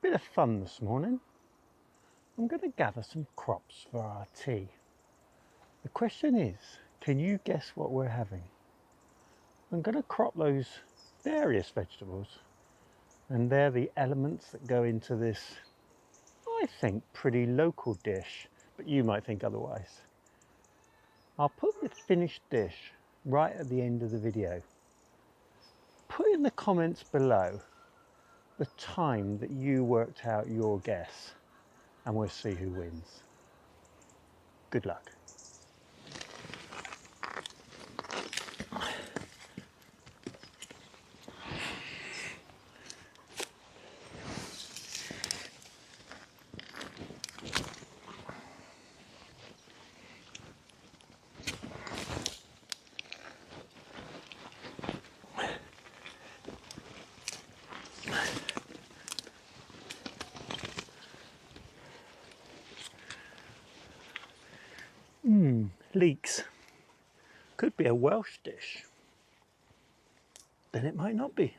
Bit of fun this morning. I'm going to gather some crops for our tea. The question is, can you guess what we're having? I'm going to crop those various vegetables, and they're the elements that go into this, I think, pretty local dish, but you might think otherwise. I'll put the finished dish right at the end of the video. Put in the comments below the time that you worked out your guess, and we'll see who wins. Good luck. Leeks. Could be a Welsh dish. Then it might not be.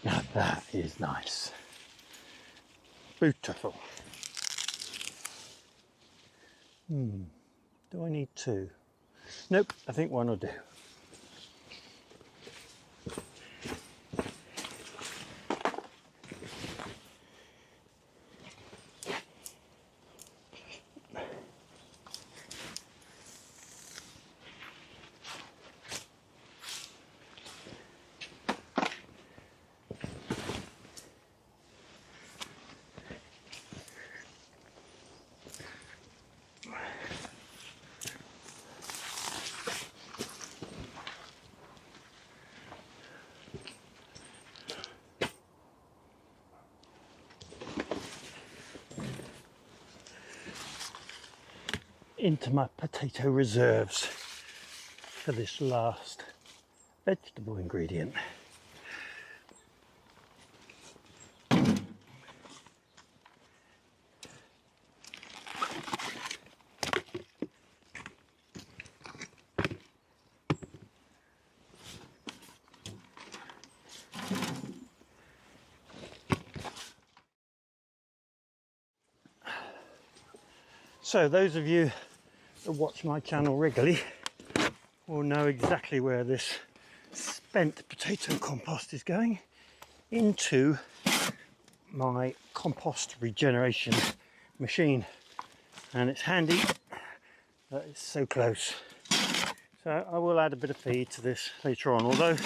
Now that is nice. Beautiful. Do I need two? Nope, I think one will do. Into my potato reserves for this last vegetable ingredient. So those of you that watch my channel regularly will know exactly where this spent potato compost is going, into my compost regeneration machine, and it's handy that it's so close. So I will add a bit of feed to this later on, although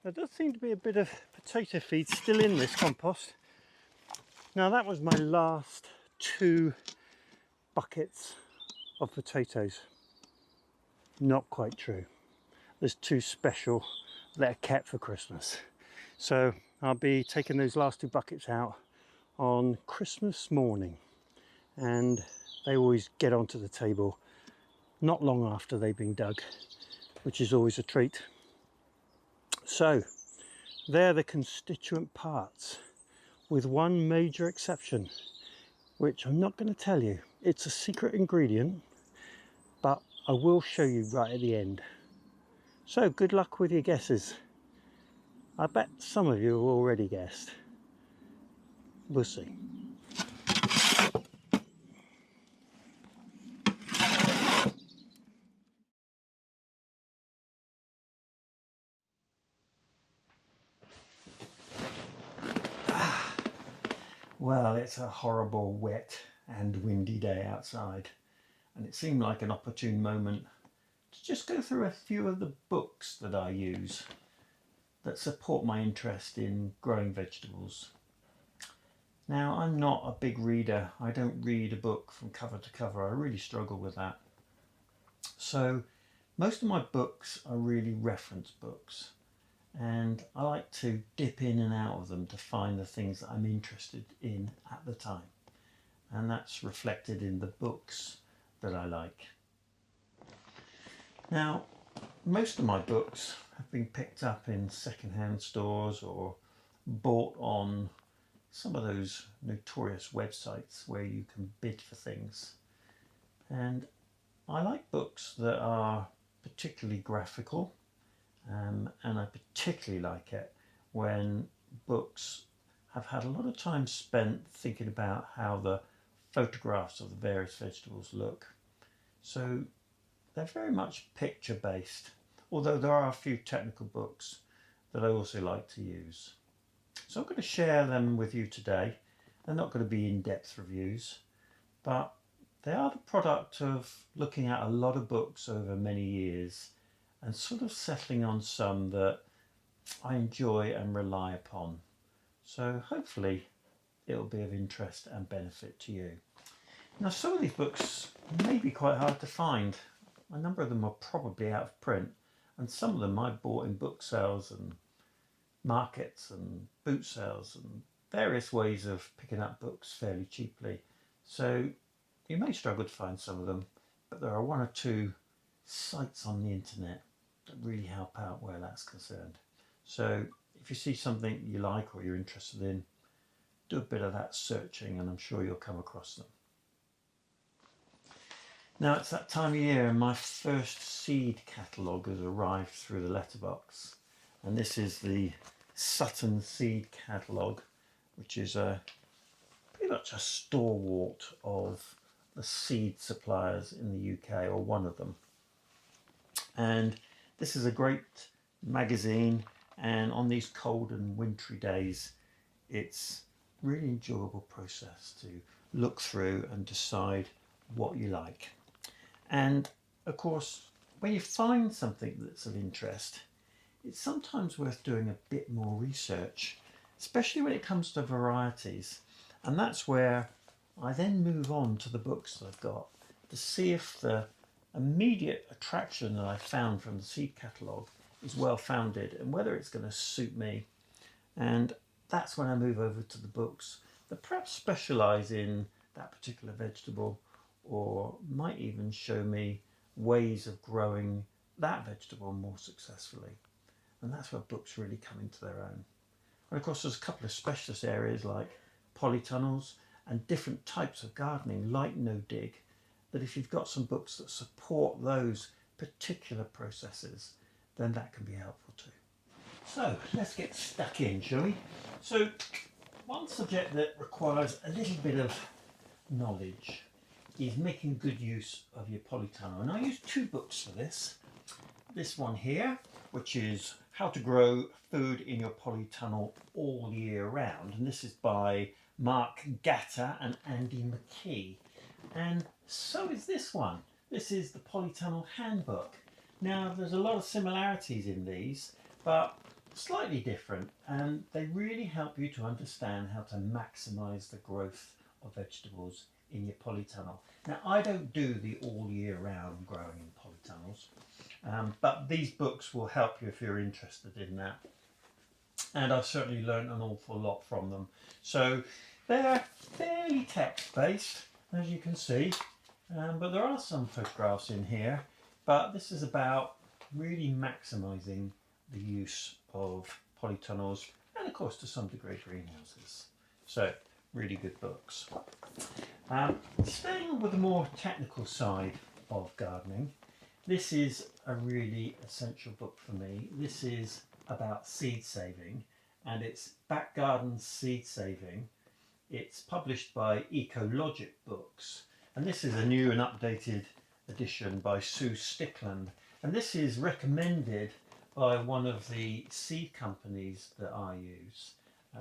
there does seem to be a bit of potato feed still in this compost. Now that was my last 2 buckets of potatoes. Not quite true. There's 2 special that are kept for Christmas. So I'll be taking those last 2 buckets out on Christmas morning, and they always get onto the table not long after they've been dug, which is always a treat. So they're the constituent parts, with one major exception, which I'm not going to tell you. It's a secret ingredient, but I will show you right at the end. So good luck with your guesses. I bet some of you have already guessed. We'll see. Well, it's a horrible, wet and windy day outside, and it seemed like an opportune moment to just go through a few of the books that I use that support my interest in growing vegetables. Now, I'm not a big reader. I don't read a book from cover to cover. I really struggle with that. So most of my books are really reference books, and I like to dip in and out of them to find the things that I'm interested in at the time. And that's reflected in the books that I like. Now, most of my books have been picked up in second-hand stores or bought on some of those notorious websites where you can bid for things. And I like books that are particularly graphical, and I particularly like it when books have had a lot of time spent thinking about how the photographs of the various vegetables look. So they're very much picture based, although there are a few technical books that I also like to use. So I'm going to share them with you today. They're not going to be in-depth reviews, but they are the product of looking at a lot of books over many years and sort of settling on some that I enjoy and rely upon. So hopefully it'll be of interest and benefit to you. Now, some of these books may be quite hard to find. A number of them are probably out of print, and some of them I bought in book sales and markets and boot sales and various ways of picking up books fairly cheaply. So you may struggle to find some of them, but there are one or two sites on the internet that really help out where that's concerned. So if you see something you like or you're interested in, do a bit of that searching and I'm sure you'll come across them. Now it's that time of year and my first seed catalogue has arrived through the letterbox, and this is the Sutton Seed Catalogue, which is pretty much a stalwart of the seed suppliers in the UK, or one of them. And this is a great magazine, and on these cold and wintry days it's a really enjoyable process to look through and decide what you like. And of course, when you find something that's of interest, it's sometimes worth doing a bit more research, especially when it comes to varieties. And that's where I then move on to the books that I've got to see if the immediate attraction that I found from the seed catalogue is well founded and whether it's going to suit me. And that's when I move over to the books that perhaps specialise in that particular vegetable, or might even show me ways of growing that vegetable more successfully. And that's where books really come into their own. And of course there's a couple of specialist areas like polytunnels and different types of gardening like no dig, that if you've got some books that support those particular processes, then that can be helpful too. So let's get stuck in, shall we? So one subject that requires a little bit of knowledge is making good use of your polytunnel. And I use two books for this. This one here, which is How to Grow Food in Your Polytunnel All Year Round. And this is by Mark Gatter and Andy McKee. And so is this one. This is the Polytunnel Handbook. Now, there's a lot of similarities in these, but slightly different. And they really help you to understand how to maximise the growth of vegetables in your polytunnel. Now, I don't do the all year round growing in polytunnels. But these books will help you if you're interested in that. And I've certainly learned an awful lot from them. So they're fairly text-based, as you can see, but there are some photographs in here. But this is about really maximising the use of polytunnels and, of course, to some degree, greenhouses. So really good books. Staying with the more technical side of gardening, this is a really essential book for me. This is about seed saving, and it's Back Garden Seed Saving. It's published by Ecologic Books, and this is a new and updated edition by Sue Stickland. And this is recommended by one of the seed companies that I use,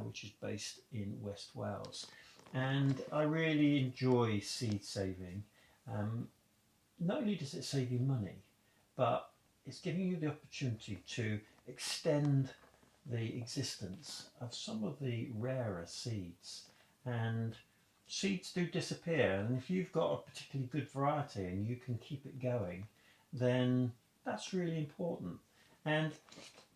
which is based in West Wales. and I really enjoy seed saving. Not only does it save you money, but it's giving you the opportunity to extend the existence of some of the rarer seeds. And seeds do disappear, and if you've got a particularly good variety and you can keep it going, then that's really important. And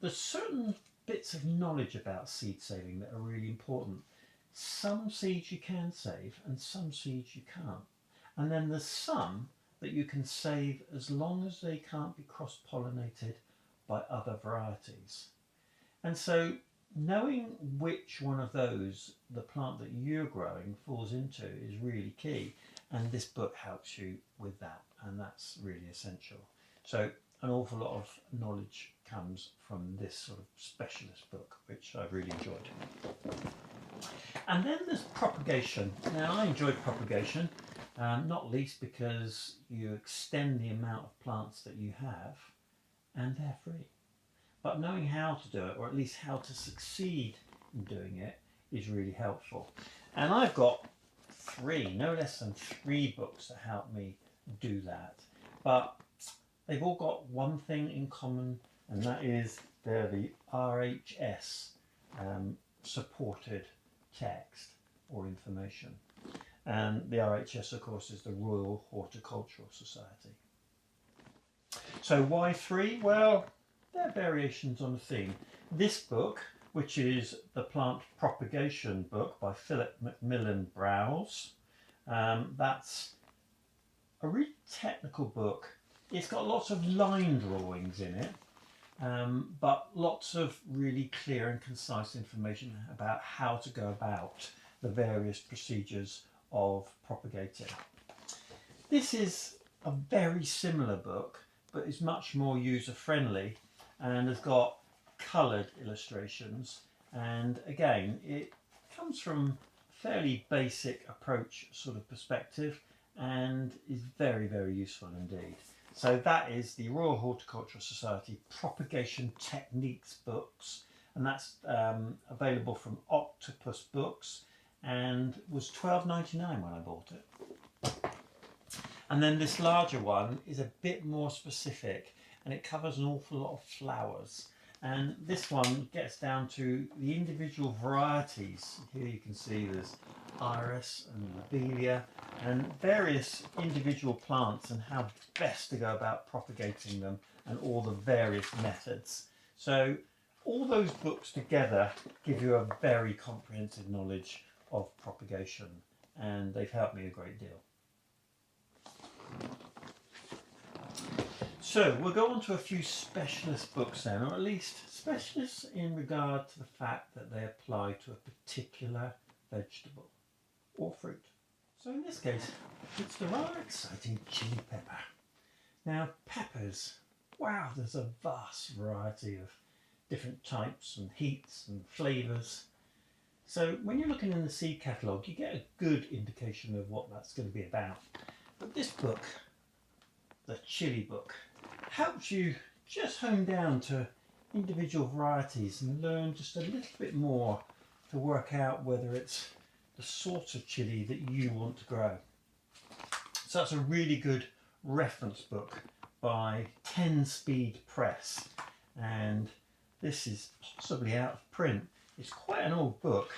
there's certain bits of knowledge about seed saving that are really important. Some seeds you can save and some seeds you can't. And then there's some that you can save as long as they can't be cross-pollinated by other varieties. And so knowing which one of those the plant that you're growing falls into is really key, and this book helps you with that, and that's really essential. So an awful lot of knowledge comes from this sort of specialist book, which I've really enjoyed. And then there's propagation. Now I enjoyed propagation, not least because you extend the amount of plants that you have and they're free. But knowing how to do it, or at least how to succeed in doing it, is really helpful. And I've got no less than three books that help me do that. But they've all got one thing in common, and that is they're the RHS supported text or information. And the RHS, of course, is the Royal Horticultural Society. So why three? Well, they're variations on the theme. This book, which is the Plant Propagation book by Philip Macmillan Browse, that's a really technical book. It's got lots of line drawings in it, but lots of really clear and concise information about how to go about the various procedures of propagating. This is a very similar book, but is much more user-friendly and has got coloured illustrations, and again it comes from a fairly basic approach sort of perspective and is very, very useful indeed. So that is the Royal Horticultural Society Propagation Techniques books, and that's available from Octopus Books and was £12.99 when I bought it. And then this larger one is a bit more specific, and it covers an awful lot of flowers. And this one gets down to the individual varieties. Here you can see there's iris and lobelia and various individual plants and how best to go about propagating them and all the various methods. So all those books together give you a very comprehensive knowledge of propagation, and they've helped me a great deal. So we'll go on to a few specialist books then, or at least specialists in regard to the fact that they apply to a particular vegetable or fruit. So in this case, it's the rather exciting chili pepper. Now peppers, wow, there's a vast variety of different types and heats and flavours. So when you're looking in the seed catalogue, you get a good indication of what that's going to be about. But this book, the chili book, helps you just hone down to individual varieties and learn just a little bit more to work out whether it's the sort of chili that you want to grow. So that's a really good reference book by 10 Speed Press, and this is possibly out of print. It's quite an old book.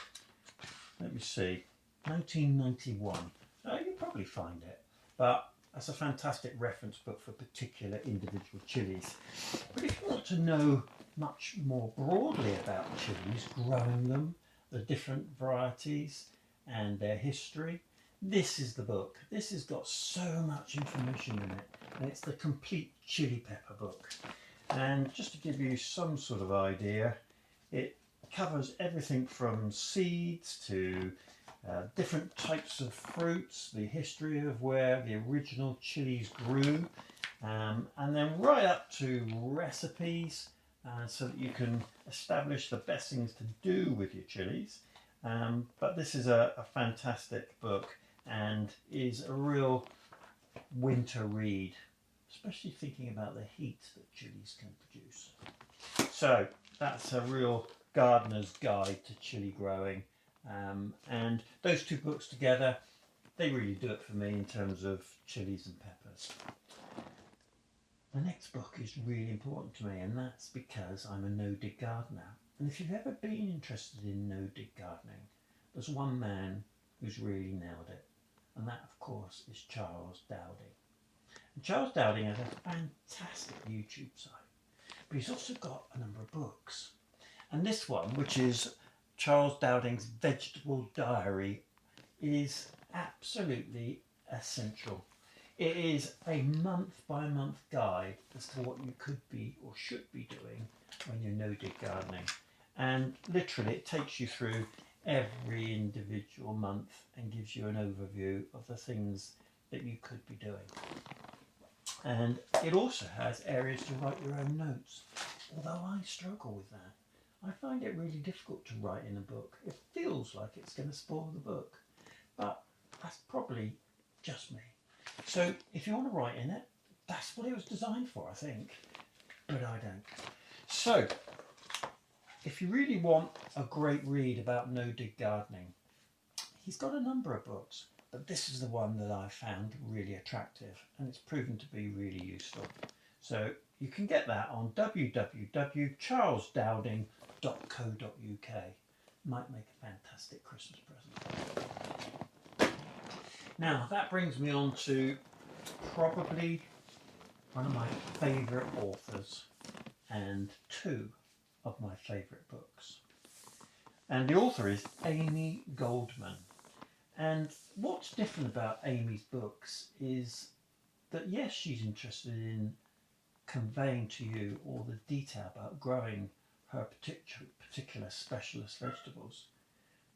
Let me see, 1991. You'll probably find it, but that's a fantastic reference book for particular individual chilies. But if you want to know much more broadly about chilies, growing them, the different varieties and their history, this is the book. This has got so much information in it, and it's the complete chili pepper book. And just to give you some sort of idea, it covers everything from seeds to different types of fruits, the history of where the original chilies grew, and then right up to recipes so that you can establish the best things to do with your chilies. But this is a fantastic book and is a real winter read, especially thinking about the heat that chilies can produce. So that's a real gardener's guide to chili growing, And those two books together, they really do it for me in terms of chilies and peppers. The next book is really important to me, and that's because I'm a no-dig gardener. And if you've ever been interested in no-dig gardening, there's one man who's really nailed it, and that of course is Charles Dowding. And Charles Dowding has a fantastic YouTube site, but he's also got a number of books. And this one, which is Charles Dowding's Vegetable Diary, is absolutely essential. It is a month-by-month guide as to what you could be or should be doing when you're no-dig gardening. And literally it takes you through every individual month and gives you an overview of the things that you could be doing. And it also has areas to write your own notes, although I struggle with that. I find it really difficult to write in a book. It feels like it's going to spoil the book, but that's probably just me. So if you want to write in it, that's what it was designed for, I think, but I don't. So if you really want a great read about no-dig gardening, he's got a number of books, but this is the one that I found really attractive, and it's proven to be really useful. So you can get that on www.charlesdowding.co.uk. Might make a fantastic Christmas present. Now that brings me on to probably one of my favourite authors and two of my favourite books. And the author is Amy Goldman. And what's different about Amy's books is that yes, she's interested in conveying to you all the detail about growing her particular specialist vegetables,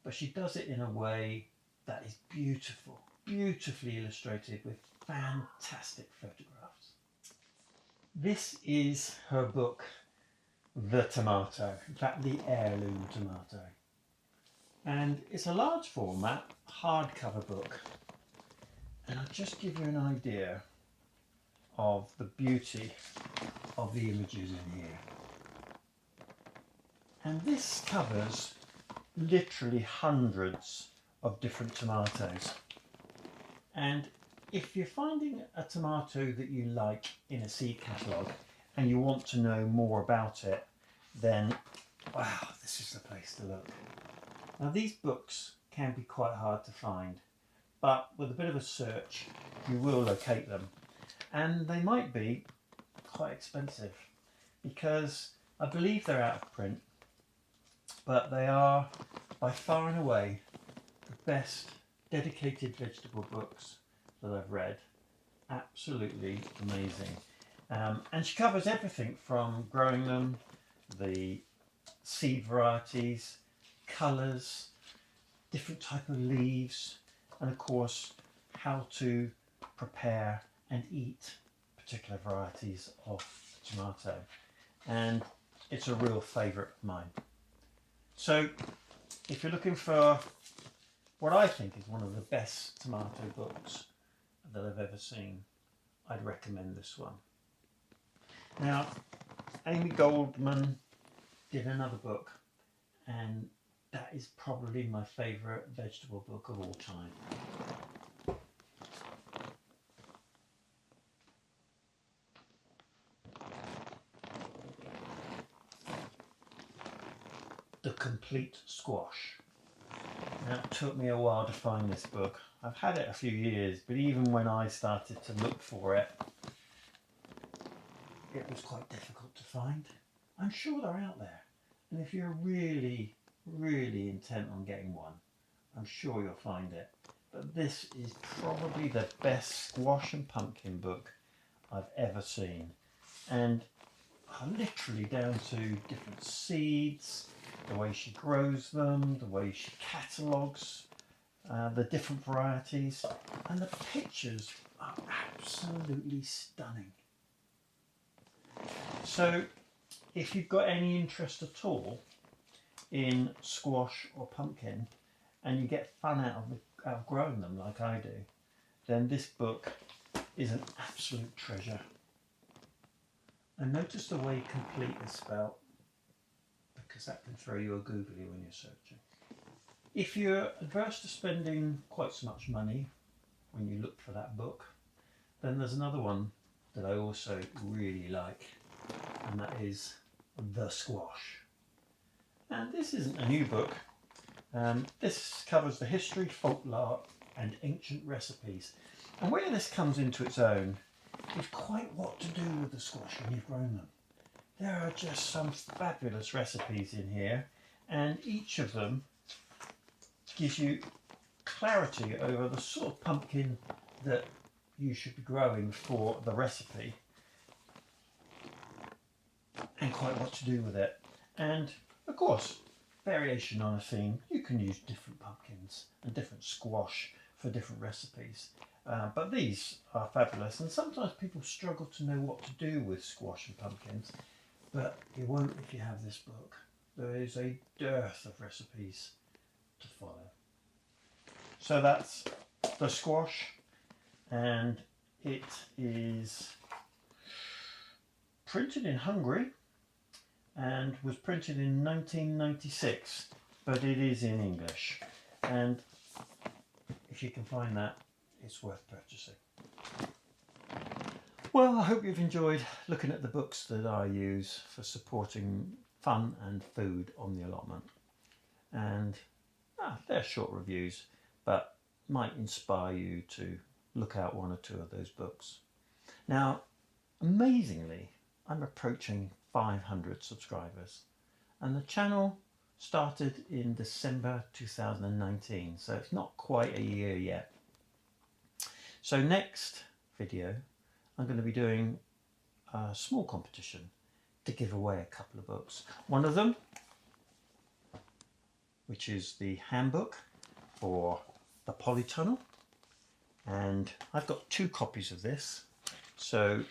but she does it in a way that is beautiful, beautifully illustrated with fantastic photographs. This is her book, The Tomato, in fact the Heirloom Tomato. And it's a large format, hardcover book. And I'll just give you an idea of the beauty of the images in here. And this covers literally hundreds of different tomatoes. And if you're finding a tomato that you like in a seed catalogue and you want to know more about it, then wow, this is the place to look. Now these books can be quite hard to find, but with a bit of a search you will locate them. And they might be quite expensive because I believe they're out of print, but they are by far and away the best dedicated vegetable books that I've read. Absolutely amazing. And she covers everything from growing them, the seed varieties, colours, different type of leaves, and of course how to prepare and eat particular varieties of tomato. And it's a real favourite of mine. So if you're looking for what I think is one of the best tomato books that I've ever seen, I'd recommend this one. Now, Amy Goldman did another book, and that is probably my favourite vegetable book of all time. The Complete Squash. Now, it took me a while to find this book. I've had it a few years, but even when I started to look for it, it was quite difficult to find. I'm sure they're out there. And if you're really, really intent on getting one, I'm sure you'll find it. But this is probably the best squash and pumpkin book I've ever seen. And literally down to different seeds, the way she grows them, the way she catalogues the different varieties, and the pictures are absolutely stunning. So if you've got any interest at all in squash or pumpkin and you get fun out of growing them like I do, then this book is an absolute treasure. And notice the way complete is spelt, because that can throw you a googly when you're searching. If you're adverse to spending quite so much money when you look for that book, then there's another one that I also really like, and that is The Squash. And this isn't a new book. This covers the history, folklore and ancient recipes. And where this comes into its own is quite what to do with the squash when you've grown them. There are just some fabulous recipes in here, and each of them gives you clarity over the sort of pumpkin that you should be growing for the recipe and quite what to do with it. And of course, variation on a theme. You can use different pumpkins and different squash for different recipes, but these are fabulous, and sometimes people struggle to know what to do with squash and pumpkins, but you won't if you have this book. There is a dearth of recipes to follow. So that's The Squash, and it is printed in Hungary and was printed in 1996, but it is in English, and if you can find that, it's worth purchasing. Well, I hope you've enjoyed looking at the books that I use for supporting fun and food on the allotment, and they're short reviews, but might inspire you to look out one or two of those books. Now, amazingly, I'm approaching 500 subscribers, and the channel started in December 2019, so it's not quite a year yet. So next video I'm going to be doing a small competition to give away a couple of books. One of them, which is the handbook for the polytunnel, and I've got 2 copies of this, so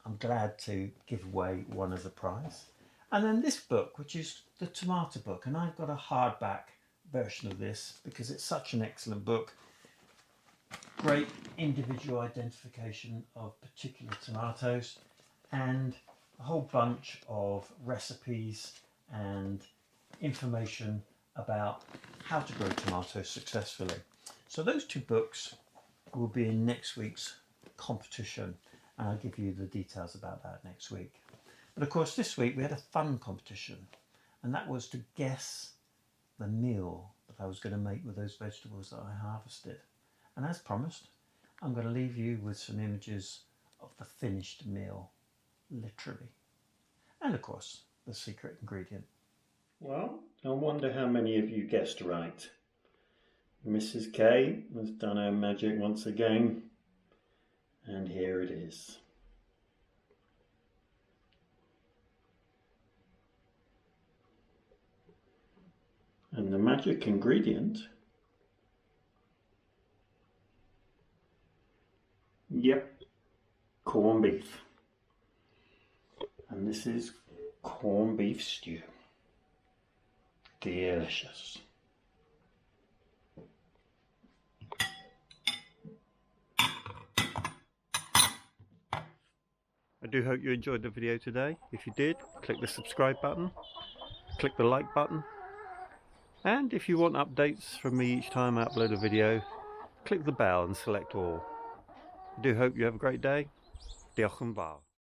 I'm glad to give away one as a prize. And then this book, which is the tomato book, and I've got a hardback version of this because it's such an excellent book. Great individual identification of particular tomatoes, and a whole bunch of recipes and information about how to grow tomatoes successfully. So those 2 books will be in next week's competition, and I'll give you the details about that next week. But of course, this week we had a fun competition, and that was to guess the meal that I was going to make with those vegetables that I harvested. And as promised, I'm going to leave you with some images of the finished meal, literally. And of course, the secret ingredient. Well, I wonder how many of you guessed right. Mrs. K has done her magic once again, and here it is. And the magic ingredient, yep, corned beef. And this is corned beef stew. Delicious. I do hope you enjoyed the video today. If you did, click the subscribe button, click the like button, and if you want updates from me each time I upload a video, click the bell and select all. I do hope you have a great day. Diolch yn fawr.